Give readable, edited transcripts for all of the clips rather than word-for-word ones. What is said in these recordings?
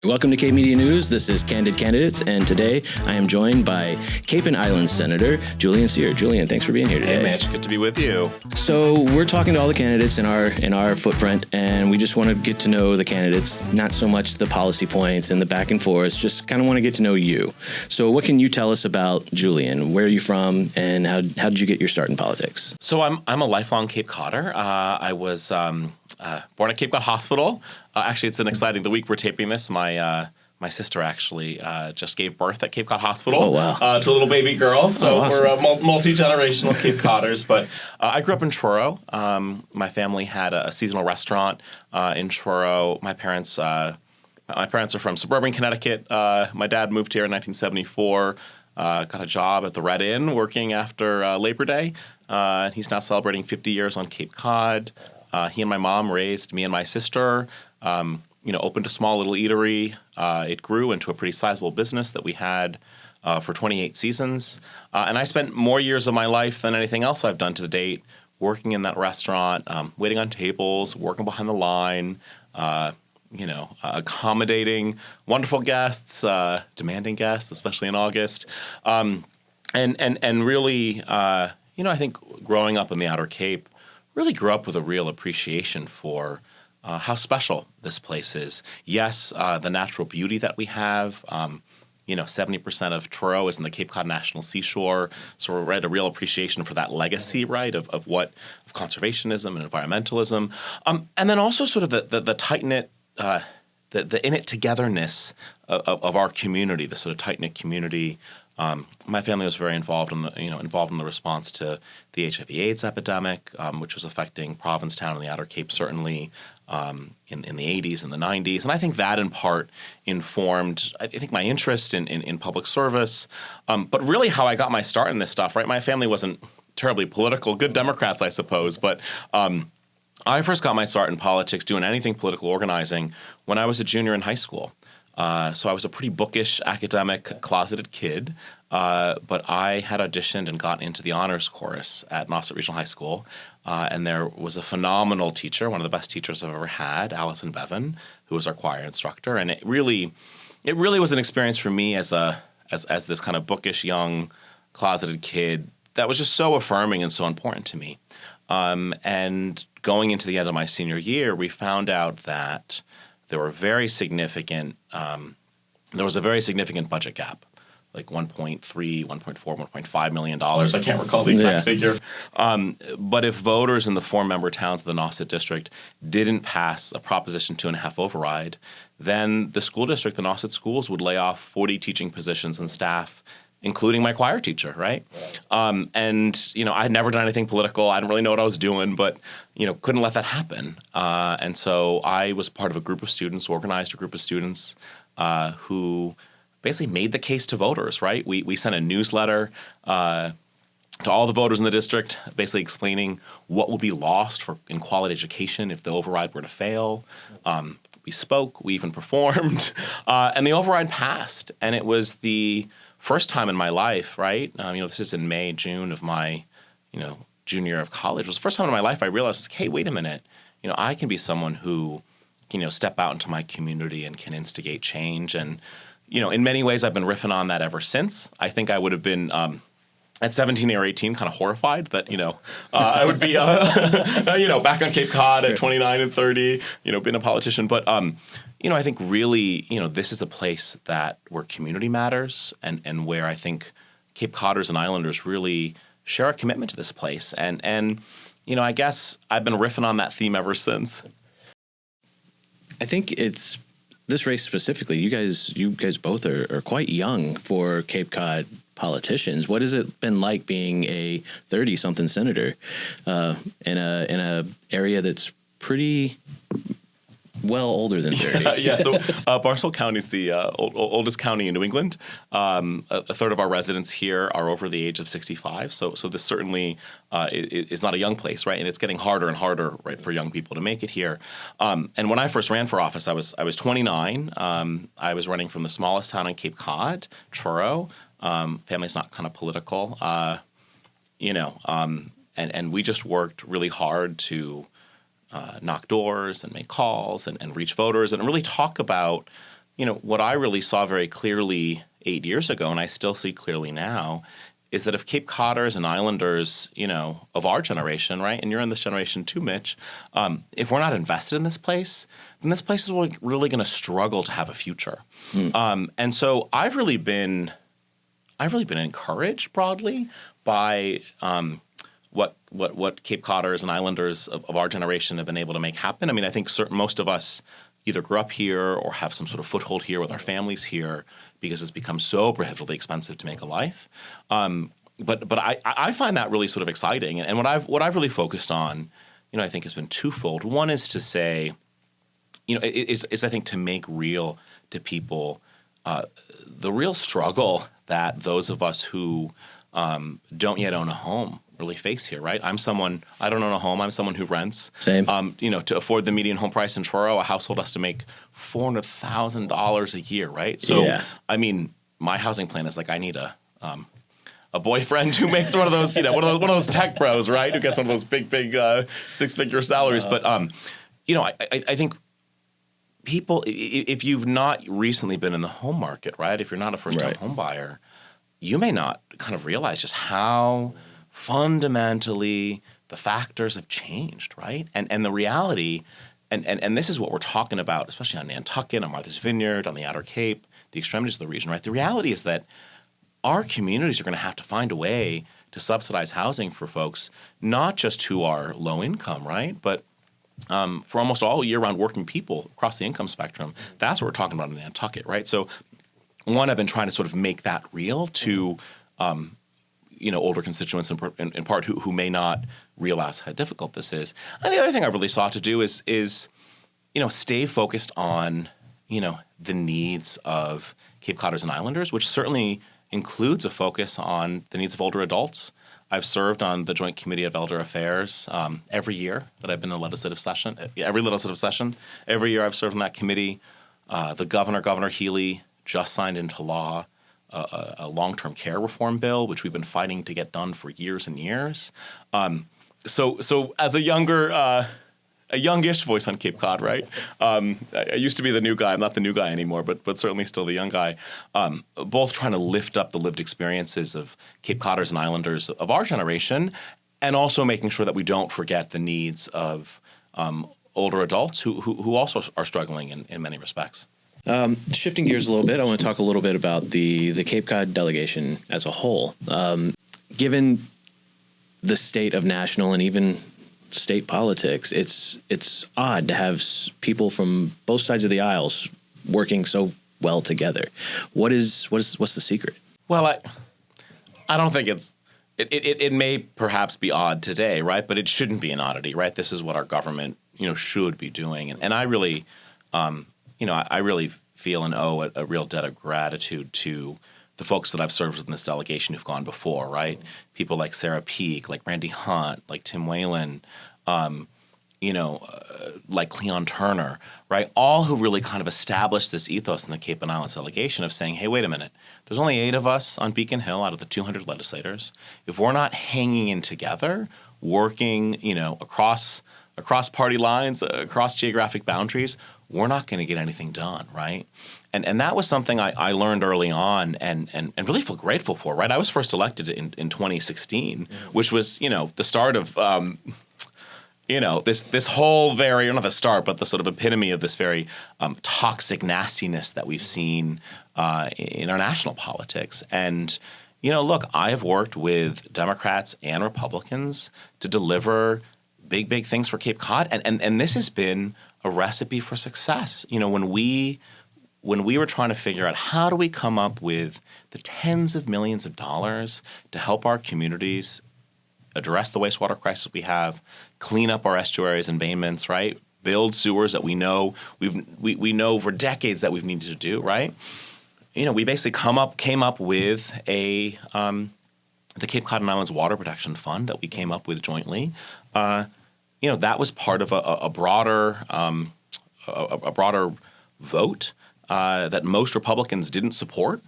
Welcome to Cape Media News. This is Candid Candidates, and today I am joined by Cape and Island Senator Julian Sear. Julian, thanks for being here today. Hey, Mitch. Good to be with you. So we're talking to all the candidates in our footprint, and we just want to get to know the candidates, not so much the policy points and the back and forth, just kind of want to get to know you. So what can you tell us about Julian? Where are you from, and how did you get your start in politics? So I'm a lifelong Cape Codder. I was born at Cape Cod Hospital. Actually, it's an exciting. The week we're taping this, my sister actually just gave birth at Cape Cod Hospital. Oh, wow. To a little baby girl. So awesome. we're multi-generational Cape Codders. But I grew up in Truro. My family had a seasonal restaurant in Truro. My parents are from suburban Connecticut. My dad moved here in 1974. Got a job at the Red Inn working after Labor Day. He's now celebrating 50 years on Cape Cod. He and my mom raised me and my sister. Opened a small little eatery. It grew into a pretty sizable business that we had for 28 seasons. And I spent more years of my life than anything else I've done to date working in that restaurant, waiting on tables, working behind the line, accommodating wonderful guests, demanding guests, especially in August. And really, I think growing up in the Outer Cape, really grew up with a real appreciation for how special this place is. Yes, the natural beauty that we have. 70% of Truro is in the Cape Cod National Seashore, so we're at a real appreciation for that legacy, right, of conservationism and environmentalism, and then also sort of the tight-knit, the in it togetherness of our community, the sort of tight-knit community. My family was very involved in the response to the HIV/AIDS epidemic, which was affecting Provincetown and the Outer Cape certainly in the 80s and the 90s. And I think that in part informed, I think, my interest in public service, but really how I got my start in this stuff, right? My family wasn't terribly political, good Democrats, I suppose, but I first got my start in politics doing anything political organizing when I was a junior in high school. So I was a pretty bookish, academic, closeted kid, but I had auditioned and got into the honors chorus at Nauset Regional High School, and there was a phenomenal teacher, one of the best teachers I've ever had, Allison Bevan, who was our choir instructor, and it really was an experience for me as this kind of bookish, young, closeted kid that was just so affirming and so important to me. And going into the end of my senior year, we found out that there was a very significant budget gap, like $1.3, $1.4, $1.5 million. I can't recall the exact figure. But if voters in the 4-member towns of the Nauset district didn't pass a Proposition 2.5 override, then the school district, the Nauset schools, would lay off 40 teaching positions and staff, including my choir teacher, right? I had never done anything political. I didn't really know what I was doing, but, couldn't let that happen. And so I was part of a group of students, organized a group of students who basically made the case to voters, right? We sent a newsletter to all the voters in the district, basically explaining what would be lost in quality education if the override were to fail. We spoke, we even performed, and the override passed. And it was the first time in my life, right? This is in May, June of my, junior year of college. It was the first time in my life I realized, hey, wait a minute. I can be someone who, step out into my community and can instigate change. And, in many ways, I've been riffing on that ever since. I think I would have been at 17 or 18 kind of horrified that, I would be, back on Cape Cod at 29 and 30, being a politician. But, I think really, this is a place where community matters and where I think Cape Codders and Islanders really share a commitment to this place. And I guess I've been riffing on that theme ever since. I think it's this race specifically. You guys both are quite young for Cape Cod politicians. What has it been like being a 30-something senator in a area that's pretty well older than 30? Yeah. So Barnstable County is the oldest county in New England. A third of our residents here are over the age of 65. So this certainly is not a young place, right? And it's getting harder and harder, right, for young people to make it here. And when I first ran for office, I was 29. I was running from the smallest town in Cape Cod, Truro. Family's not kind of political, and we just worked really hard to knock doors and make calls and reach voters and really talk about what I really saw very clearly 8 years ago, and I still see clearly now, is that if Cape Codders and Islanders, of our generation, right, and you're in this generation too, Mitch, if we're not invested in this place, then this place is really going to struggle to have a future. And so I've really been encouraged broadly by what Cape Codders and Islanders of our generation have been able to make happen. I mean, I think most of us either grew up here or have some sort of foothold here with our families here because it's become so prohibitively expensive to make a life. But I find that really sort of exciting. And what I've really focused on, I think has been twofold. One is to say, is I think to make real to people the real struggle that those of us who don't yet own a home really face here, right? I don't own a home. I'm someone who rents. Same. To afford the median home price in Truro, a household has to make $400,000 a year, right? So, yeah. I mean, my housing plan is like I need a boyfriend who makes one of those, one of those tech bros, right? Who gets one of those big 6-figure salaries. But, I think people, if you've not recently been in the home market, right? If you're not a first-time home buyer, you may not kind of realize just how fundamentally the factors have changed, right? And the reality, and this is what we're talking about, especially on Nantucket, on Martha's Vineyard, on the Outer Cape, the extremities of the region, right? The reality is that our communities are going to have to find a way to subsidize housing for folks, not just who are low income, right? But for almost all year-round working people across the income spectrum. That's what we're talking about in Nantucket, right? So one, I've been trying to sort of make that real to older constituents in part who may not realize how difficult this is. And the other thing I've really sought to do is stay focused on, the needs of Cape Codders and Islanders, which certainly includes a focus on the needs of older adults. I've served on the Joint Committee of Elder Affairs every year that I've been in a legislative session. Every year I've served on that committee. The Governor Healy, just signed into law a long-term care reform bill, which we've been fighting to get done for years and years. So as a youngish voice on Cape Cod, right? I used to be the new guy. I'm not the new guy anymore, but certainly still the young guy. Both trying to lift up the lived experiences of Cape Codders and Islanders of our generation, and also making sure that we don't forget the needs of older adults who also are struggling in many respects. Shifting gears a little bit, I want to talk a little bit about the Cape Cod delegation as a whole. Given the state of national and even state politics, it's odd to have people from both sides of the aisles working so well together. What's the secret? Well, I don't think it may perhaps be odd today, right? But it shouldn't be an oddity, right? This is what our government should be doing, and I really. I really feel and owe a real debt of gratitude to the folks that I've served with in this delegation who've gone before, right? People like Sarah Peake, like Randy Hunt, like Tim Whalen, like Cleon Turner, right? All who really kind of established this ethos in the Cape and Islands delegation of saying, hey, wait a minute, there's only 8 of us on Beacon Hill out of the 200 legislators. If we're not hanging in together, working, across party lines, across geographic boundaries, we're not going to get anything done, right? And that was something I learned early on and really feel grateful for, right? I was first elected in 2016, which was, the start of, this whole very, not the start, but the sort of epitome of this very toxic nastiness that we've seen in our national politics. And, look, I've worked with Democrats and Republicans to deliver big things for Cape Cod, and this has been a recipe for success. When we were trying to figure out how do we come up with the tens of millions of dollars to help our communities address the wastewater crisis we have, clean up our estuaries and embayments, right? Build sewers that we know we know for decades that we've needed to do, right? We basically came up with the Cape Cod and Islands Water Protection Fund that we came up with jointly. That was part of a broader vote that most Republicans didn't support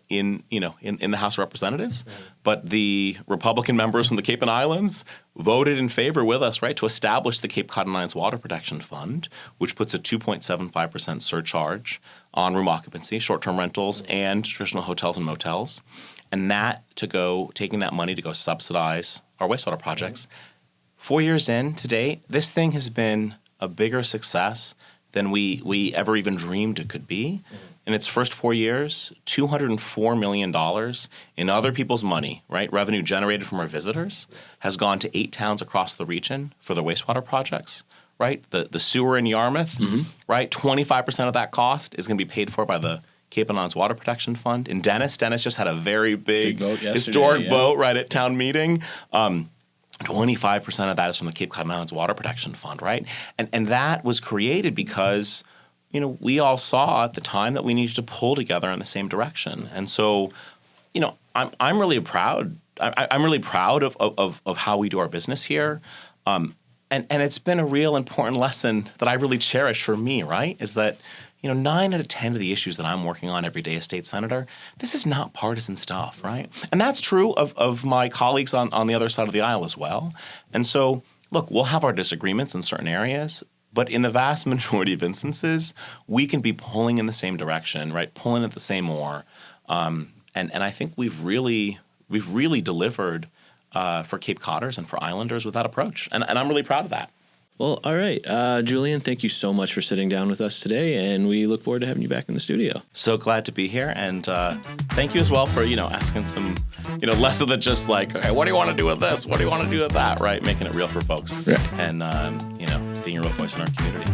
in the House of Representatives, but the Republican members from the Cape and Islands voted in favor with us, right, to establish the Cape Cod and Islands Water Protection Fund, which puts a 2.75% surcharge on room occupancy, short-term rentals, and traditional hotels and motels. And taking that money to go subsidize our wastewater projects. 4 years in to date, this thing has been a bigger success than we ever even dreamed it could be. In its first 4 years, $204 million in other people's money, right, revenue generated from our visitors, has gone to 8 towns across the region for their wastewater projects. Right, the sewer in Yarmouth, right, 25% of that cost is going to be paid for by the Cape and Islands Water Protection Fund. In Dennis just had a very big historic vote right at town meeting. 25% of that is from the Cape Cod and Islands Water Protection Fund, right? And that was created because, we all saw at the time that we needed to pull together in the same direction. And so, I'm really proud. I'm really proud of how we do our business here. And it's been a real important lesson that I really cherish for me, right? Is that, 9 out of 10 of the issues that I'm working on every day as state senator, this is not partisan stuff, right? And that's true of my colleagues on the other side of the aisle as well. And so, look, we'll have our disagreements in certain areas, but in the vast majority of instances, we can be pulling in the same direction, right? Pulling at the same oar. And I think we've really delivered for Cape Codders and for Islanders with that approach. And I'm really proud of that. Well, all right. Julian, thank you so much for sitting down with us today, and we look forward to having you back in the studio. So glad to be here, and thank you as well for, asking some, less of the just like, okay, what do you want to do with this? What do you want to do with that, right? Making it real for folks. Right. And, being a real voice in our community.